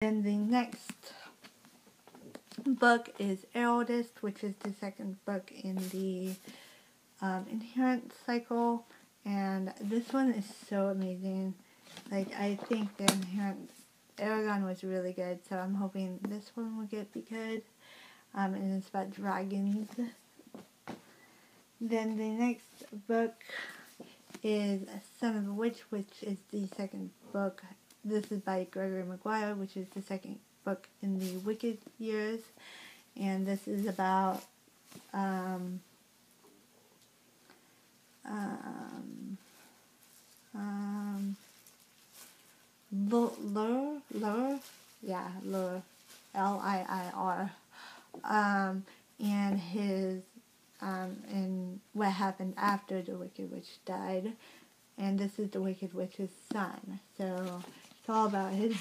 Then the next book is Eldest, which is the second book in the Inherent cycle, and this one is so amazing. Like, I think the Inherent Aragon was really good, so I'm hoping this one will be good. And it's about dragons. Then the next book is Son of a Witch, which is the second book. This is by Gregory Maguire, which is the second book in the Wicked years. And this is about Lur, Liir, and his and what happened after the Wicked Witch died. And this is the Wicked Witch's son. So it's all about his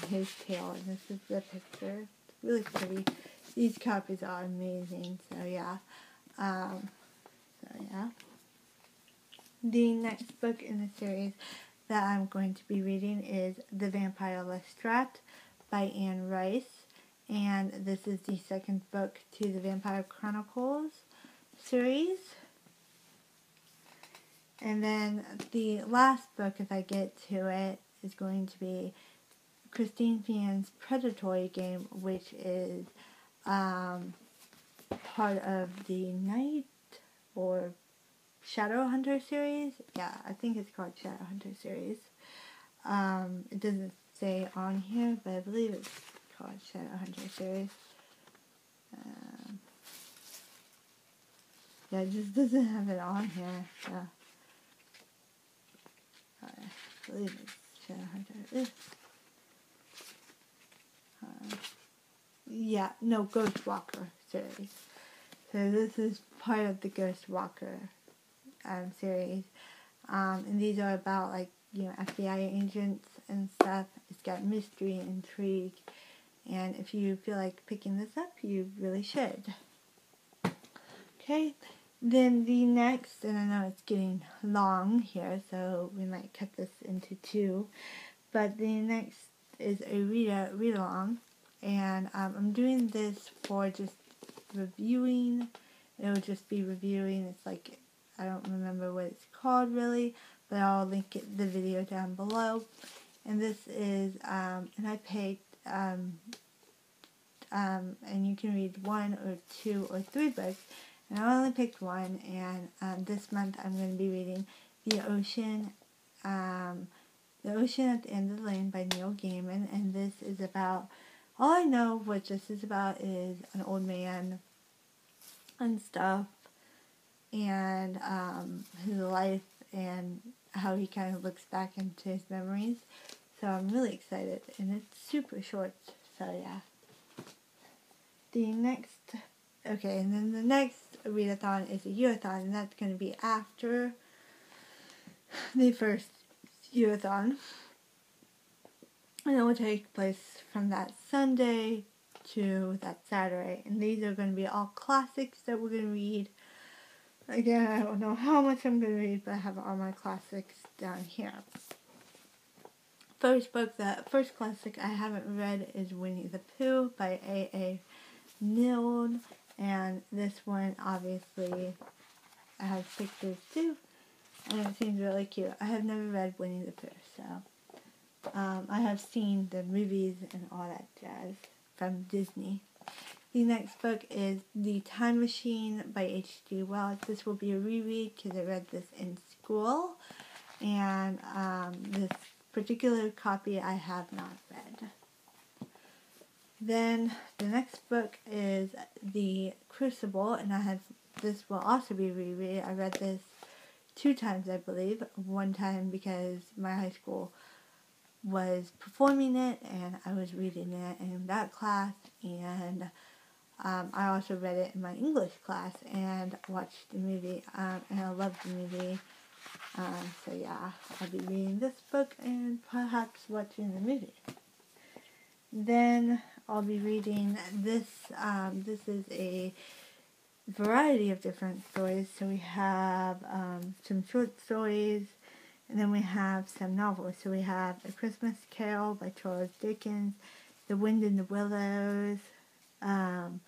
tale, and this is the picture. It's really pretty. These copies are amazing. So yeah. The next book in the series that I'm going to be reading is The Vampire Lestat by Anne Rice, and this is the second book to the Vampire Chronicles series. And then the last book, if I get to it, is going to be Christine Fien's Predatory Game, which is part of the Night or Shadowhunter series. Yeah, I think it's called Shadowhunter series. It doesn't say on here, but I believe it's called Shadowhunter series. Yeah, it just doesn't have it on here. So I believe it's Shadowhunter. Ghostwalker series. So this is part of the Ghostwalker series. And these are about, like, FBI agents and stuff. It's got mystery and intrigue. And if you feel like picking this up, you really should. Okay, then the next, and I know it's getting long here, so we might cut this into two, but the next is a read-along, and I'm doing this for just reviewing. It will just be reviewing. It's like, I don't remember what it's called really, but I'll link the video down below. And this is, and I picked, and you can read 1 or 2 or 3 books, and I only picked one, and this month I'm going to be reading The Ocean at the End of the Lane by Neil Gaiman, and this is about, all I know what this is about is an old man and stuff, and his life, and how he kind of looks back into his memories. So I'm really excited, and it's super short, so yeah. And then the next readathon is a yearathon, and that's going to be after the first yearathon. And it will take place from that Sunday to that Saturday. And these are going to be all classics that we're going to read. Again, I don't know how much I'm going to read, but I have all my classics down here. First classic I haven't read is Winnie the Pooh by A.A. Milne. And this one, obviously, I have pictures too. And it seems really cute. I have never read Winnie the Pooh, so I have seen the movies and all that jazz from Disney. The next book is The Time Machine by H.G. Wells. This will be a reread because I read this in school, and this particular copy I have not read. Then the next book is The Crucible, and this will also be a reread. I read this 2 times, I believe. One time because my high school was performing it, and I was reading it in that class, and I also read it in my English class and watched the movie, and I loved the movie. So yeah, I'll be reading this book and perhaps watching the movie. Then I'll be reading this. This is a variety of different stories. So we have some short stories, and then we have some novels. So we have A Christmas Carol by Charles Dickens, The Wind in the Willows, and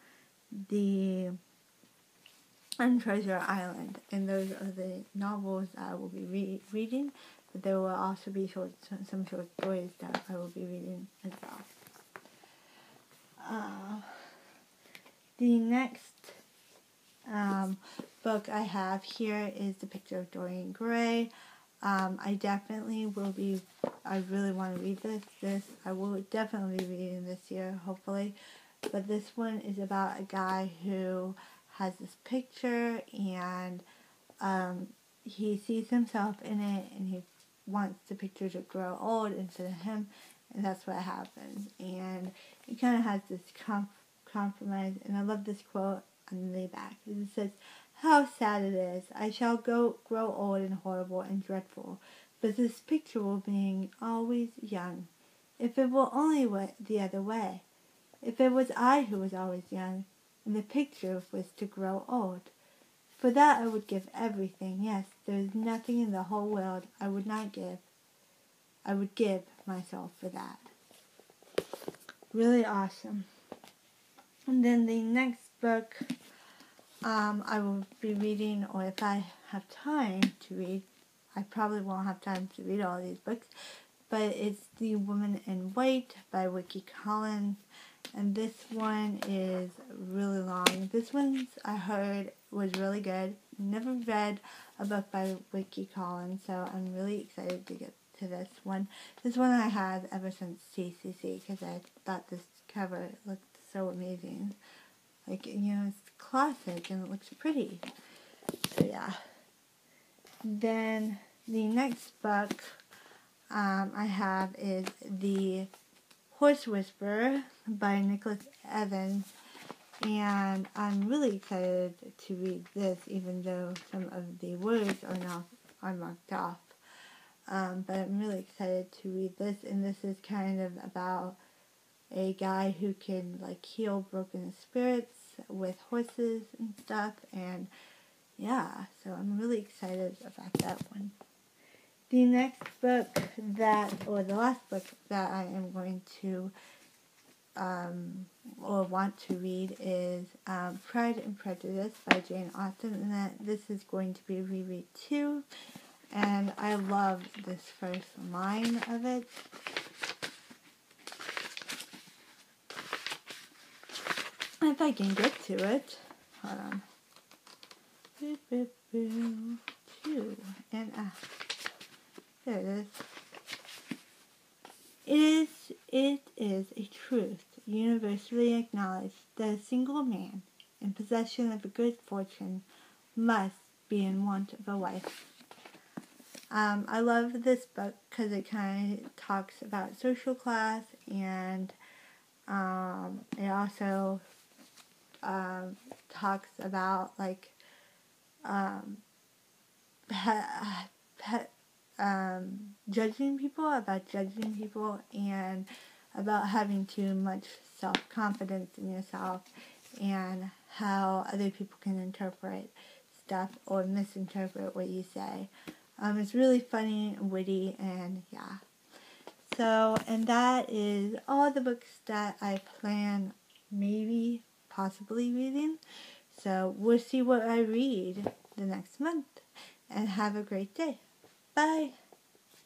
Treasure Island. And those are the novels I will be reading, but there will also be some short stories that I will be reading as well. The next book I have here is The Picture of Dorian Gray. I definitely will be, I really want to read this. I will definitely be reading this year, hopefully. But this one is about a guy who has this picture, and he sees himself in it, and he wants the picture to grow old instead of him, and that's what happens. And it kind of has this compromise, and I love this quote on the back. It says, "How sad it is! I shall grow old and horrible and dreadful, but this picture will be always young. If it were only the other way. If it was I who was always young, and the picture was to grow old. For that I would give everything. Yes, there is nothing in the whole world I would not give. I would give myself for that." Really awesome. And then the next book I will be reading, or if I have time to read, I probably won't have time to read all these books, but it's The Woman in White by Vicki Collins. And this one is really long. This one I heard was really good. Never read a book by Vicki Collins, so I'm really excited to get to this one. This one I had ever since TCC, because I thought this cover looked so amazing. Like, it's classic and it looks pretty. So yeah. Then the next book I have is The Horse Whisperer by Nicholas Evans, and I'm really excited to read this, even though some of the words are marked off. But I'm really excited to read this, and this is kind of about a guy who can heal broken spirits with horses and stuff, and yeah, so I'm really excited about that one. The next book the last book that I am going to, or want to read is Pride and Prejudice by Jane Austen, and this is going to be a reread too, and I love this first line of it. If I can get to it, hold on. 2 and there it is. It is a truth universally acknowledged that a single man in possession of a good fortune must be in want of a wife. I love this book because it kind of talks about social class, and it also talks about judging people, and about having too much self-confidence in yourself, and how other people can interpret stuff or misinterpret what you say. It's really funny and witty, and yeah. So, and that is all the books that I plan possibly reading. So we'll see what I read the next month, and have a great day. Bye.